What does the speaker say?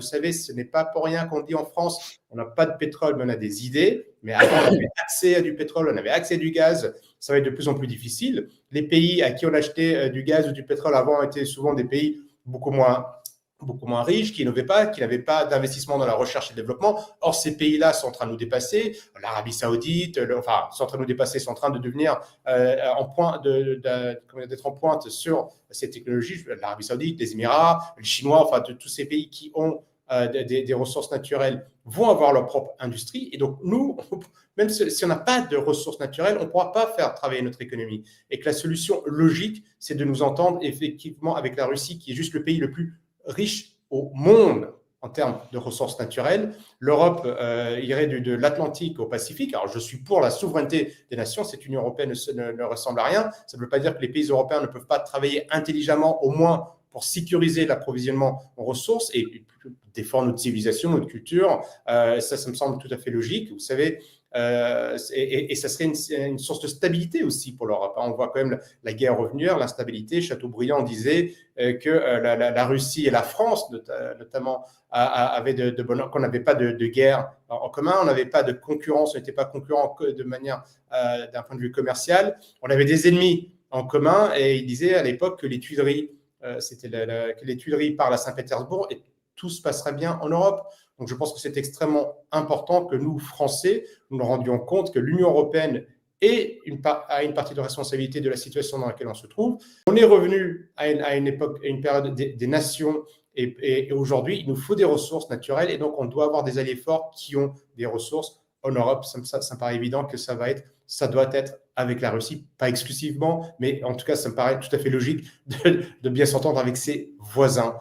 Vous savez, ce n'est pas pour rien qu'on dit en France, on n'a pas de pétrole, mais on a des idées. Mais avant, on avait accès à du pétrole, on avait accès à du gaz. Ça va être de plus en plus difficile. Les pays à qui on achetait du gaz ou du pétrole avant étaient souvent des pays beaucoup moins riches, qui n'avaient pas d'investissement dans la recherche et le développement. Or, ces pays-là sont en train de nous dépasser. L'Arabie Saoudite, sont en train de nous dépasser, sont en train de devenir d'être en pointe sur ces technologies. L'Arabie Saoudite, les Émirats, les Chinois, tous ces pays qui ont des ressources naturelles vont avoir leur propre industrie. Et donc, nous, même si on n'a pas de ressources naturelles, on ne pourra pas faire travailler notre économie. Et que la solution logique, c'est de nous entendre effectivement avec la Russie, qui est juste le pays le plus riche au monde en termes de ressources naturelles. L'Europe irait de l'Atlantique au Pacifique. Alors, je suis pour la souveraineté des nations. Cette Union européenne ne ressemble à rien. Ça ne veut pas dire que les pays européens ne peuvent pas travailler intelligemment, au moins pour sécuriser l'approvisionnement en ressources et défendre notre civilisation, notre culture. Ça me semble tout à fait logique. Vous savez, et ça serait une source de stabilité aussi pour l'Europe. On voit quand même la guerre revenir, l'instabilité. Chateaubriand disait que la Russie et la France, notamment, avaient qu'on n'avait pas de guerre en commun, on n'avait pas de concurrence, on n'était pas concurrents de manière, d'un point de vue commercial. On avait des ennemis en commun, et il disait à l'époque que les Tuileries, que les Tuileries parlent à Saint-Pétersbourg et tout se passera bien en Europe. Donc, je pense que c'est extrêmement important que nous, Français, nous rendions compte que l'Union européenne a une partie de responsabilité de la situation dans laquelle on se trouve. On est revenu à une époque, à une période des nations, et aujourd'hui, il nous faut des ressources naturelles, et donc on doit avoir des alliés forts qui ont des ressources en Europe. Ça me paraît évident que ça doit être avec la Russie, pas exclusivement, mais en tout cas, ça me paraît tout à fait logique de bien s'entendre avec ses voisins.